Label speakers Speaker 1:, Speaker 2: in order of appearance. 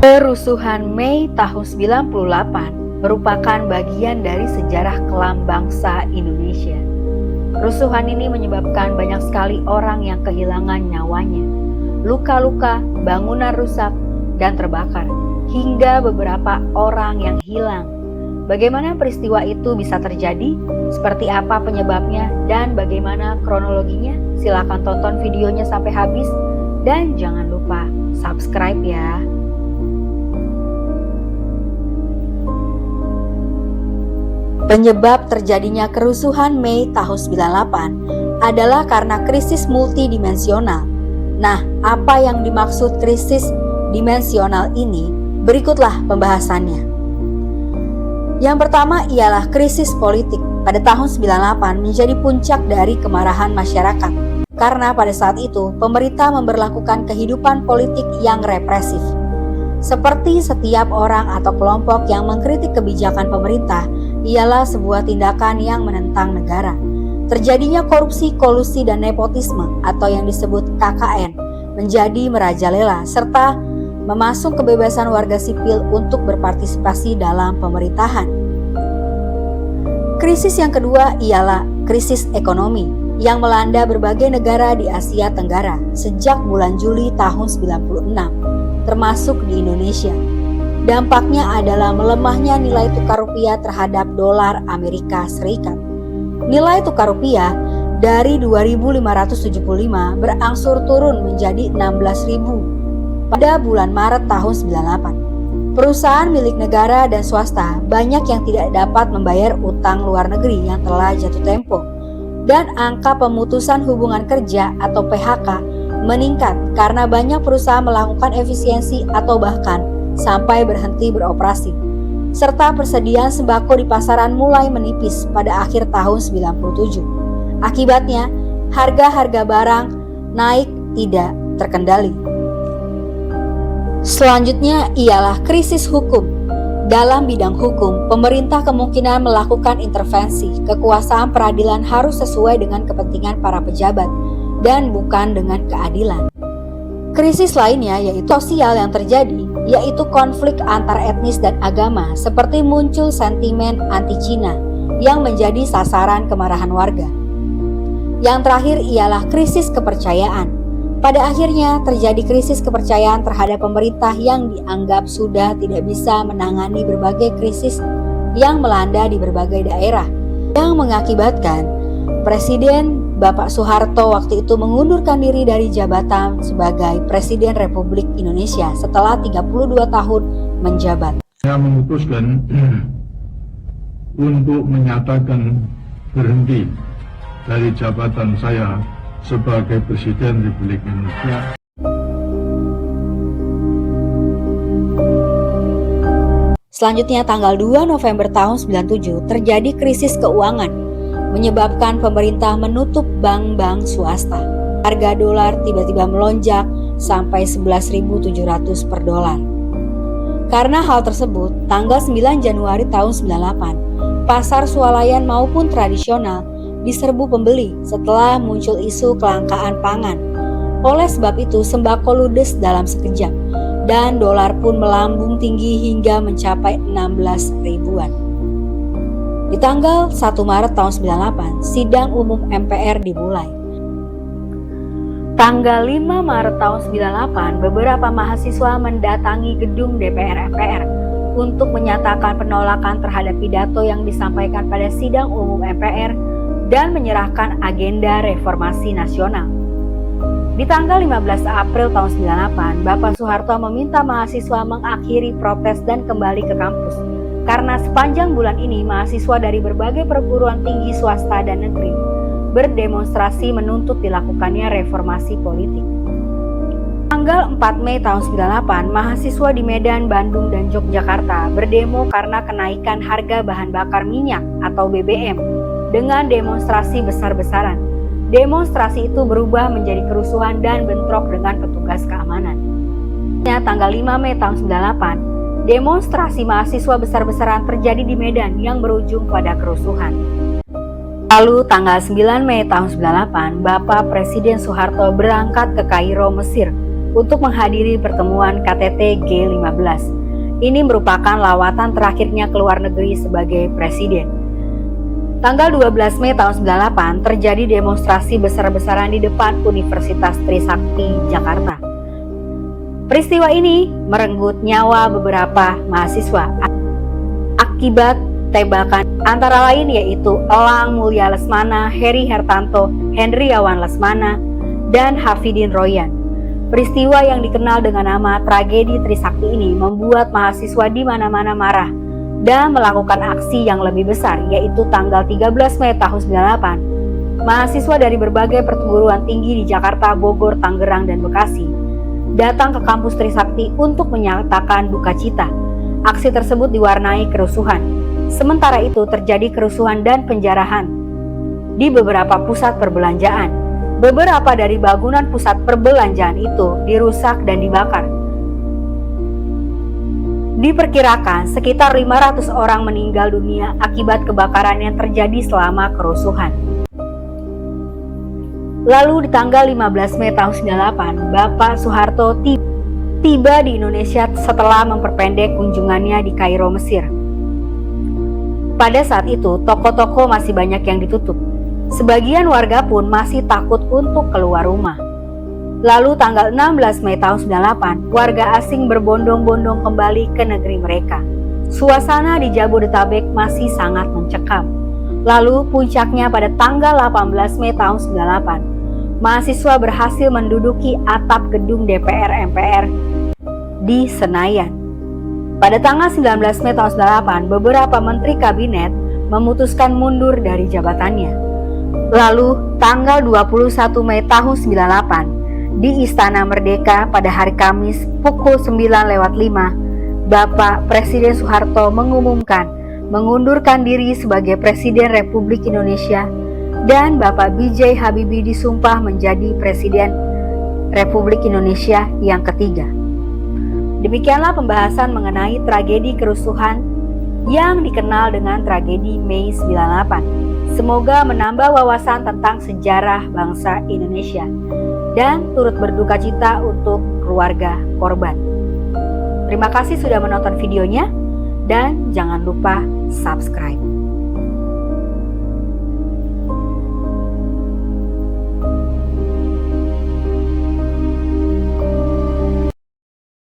Speaker 1: Kerusuhan Mei tahun 98 merupakan bagian dari sejarah kelam bangsa Indonesia. Kerusuhan ini menyebabkan banyak sekali orang yang kehilangan nyawanya, luka-luka, bangunan rusak, dan terbakar, hingga beberapa orang yang hilang. Bagaimana peristiwa itu bisa terjadi? Seperti apa penyebabnya? Dan bagaimana kronologinya? Silakan tonton videonya sampai habis. Dan jangan lupa subscribe ya. Penyebab terjadinya kerusuhan Mei tahun 98 adalah karena krisis multidimensional. Nah, apa yang dimaksud krisis dimensional ini? Berikutlah pembahasannya. Yang pertama ialah krisis politik. Pada tahun 98 menjadi puncak dari kemarahan masyarakat. Karena pada saat itu pemerintah memberlakukan kehidupan politik yang represif. Seperti setiap orang atau kelompok yang mengkritik kebijakan pemerintah ialah sebuah tindakan yang menentang negara. Terjadinya korupsi, kolusi, dan nepotisme atau yang disebut KKN menjadi merajalela serta memasung kebebasan warga sipil untuk berpartisipasi dalam pemerintahan. Krisis yang kedua ialah krisis ekonomi yang melanda berbagai negara di Asia Tenggara sejak bulan Juli tahun 96, termasuk di Indonesia. Dampaknya adalah melemahnya nilai tukar rupiah terhadap dolar Amerika Serikat. Nilai tukar rupiah dari 2.575 berangsur turun menjadi 16.000 pada bulan Maret tahun 98. Perusahaan milik negara dan swasta banyak yang tidak dapat membayar utang luar negeri yang telah jatuh tempo, dan angka pemutusan hubungan kerja atau PHK meningkat karena banyak perusahaan melakukan efisiensi atau bahkan sampai berhenti beroperasi. Serta persediaan sembako di pasaran mulai menipis pada akhir tahun 97. Akibatnya, harga-harga barang naik tidak terkendali. Selanjutnya ialah krisis hukum. Dalam bidang hukum, pemerintah kemungkinan melakukan intervensi. Kekuasaan peradilan harus sesuai dengan kepentingan para pejabat dan bukan dengan keadilan. Krisis lainnya yaitu sosial yang terjadi, yaitu konflik antar etnis dan agama, seperti muncul sentimen anti-Cina yang menjadi sasaran kemarahan warga. Yang terakhir ialah krisis kepercayaan. Pada akhirnya terjadi krisis kepercayaan terhadap pemerintah yang dianggap sudah tidak bisa menangani berbagai krisis yang melanda di berbagai daerah, yang mengakibatkan Presiden Bapak Soeharto waktu itu mengundurkan diri dari jabatan sebagai Presiden Republik Indonesia setelah 32 tahun menjabat.
Speaker 2: Saya memutuskan untuk menyatakan berhenti dari jabatan saya sebagai Presiden Republik Indonesia.
Speaker 1: Selanjutnya tanggal 2 November tahun 97 terjadi krisis keuangan, menyebabkan pemerintah menutup bank-bank swasta. Harga dolar tiba-tiba melonjak sampai 11.700 per dolar. Karena hal tersebut, tanggal 9 Januari tahun 98, pasar swalayan maupun tradisional diserbu pembeli setelah muncul isu kelangkaan pangan. Oleh sebab itu, sembako ludes dalam sekejap dan dolar pun melambung tinggi hingga mencapai 16 ribuan. Di tanggal 1 Maret tahun 98, sidang umum MPR dimulai. Tanggal 5 Maret tahun 98, beberapa mahasiswa mendatangi gedung DPR MPR untuk menyatakan penolakan terhadap pidato yang disampaikan pada sidang umum MPR dan menyerahkan agenda reformasi nasional. Di tanggal 15 April tahun 98, Bapak Soeharto meminta mahasiswa mengakhiri protes dan kembali ke kampus. Karena sepanjang bulan ini mahasiswa dari berbagai perguruan tinggi swasta dan negeri berdemonstrasi menuntut dilakukannya reformasi politik. Tanggal 4 Mei tahun 98, mahasiswa di Medan, Bandung, dan Yogyakarta berdemo karena kenaikan harga bahan bakar minyak atau BBM dengan demonstrasi besar-besaran. Demonstrasi itu berubah menjadi kerusuhan dan bentrok dengan petugas keamanan. Tanggal 5 Mei tahun 98, demonstrasi mahasiswa besar-besaran terjadi di Medan yang berujung pada kerusuhan. Lalu tanggal 9 Mei tahun 98, Bapak Presiden Soeharto berangkat ke Kairo, Mesir untuk menghadiri pertemuan KTT G15. Ini merupakan lawatan terakhirnya ke luar negeri sebagai presiden. Tanggal 12 Mei tahun 98 terjadi demonstrasi besar-besaran di depan Universitas Trisakti, Jakarta. Peristiwa ini merenggut nyawa beberapa mahasiswa akibat tembakan antara lain yaitu Elang Mulya Lesmana, Heri Hertanto, Hendriawan Lesmana, dan Hafidin Royan. Peristiwa yang dikenal dengan nama tragedi Trisakti ini membuat mahasiswa di mana-mana marah dan melakukan aksi yang lebih besar, yaitu tanggal 13 Mei tahun 98. Mahasiswa dari berbagai perguruan tinggi di Jakarta, Bogor, Tangerang, dan Bekasi datang ke kampus Trisakti untuk menyatakan duka cita. Aksi tersebut diwarnai kerusuhan. Sementara itu terjadi kerusuhan dan penjarahan di beberapa pusat perbelanjaan. Beberapa dari bangunan pusat perbelanjaan itu dirusak dan dibakar. Diperkirakan sekitar 500 orang meninggal dunia akibat kebakaran yang terjadi selama kerusuhan. Lalu di tanggal 15 Mei tahun 98, Bapak Soeharto tiba di Indonesia setelah memperpendek kunjungannya di Kairo, Mesir. Pada saat itu, toko-toko masih banyak yang ditutup. Sebagian warga pun masih takut untuk keluar rumah. Lalu tanggal 16 Mei tahun 98, warga asing berbondong-bondong kembali ke negeri mereka. Suasana di Jabodetabek masih sangat mencekam. Lalu puncaknya pada tanggal 18 Mei tahun 98, mahasiswa berhasil menduduki atap gedung DPR MPR di Senayan. Pada tanggal 19 Mei tahun 98, beberapa menteri kabinet memutuskan mundur dari jabatannya. Lalu tanggal 21 Mei tahun 98, di Istana Merdeka pada hari Kamis pukul 9:05, Bapak Presiden Soeharto mengumumkan mengundurkan diri sebagai Presiden Republik Indonesia dan Bapak B.J. Habibie disumpah menjadi Presiden Republik Indonesia yang ketiga. Demikianlah pembahasan mengenai tragedi kerusuhan yang dikenal dengan tragedi Mei 98. Semoga menambah wawasan tentang sejarah bangsa Indonesia dan turut berduka cita untuk keluarga korban. Terima kasih sudah menonton videonya dan jangan lupa subscribe.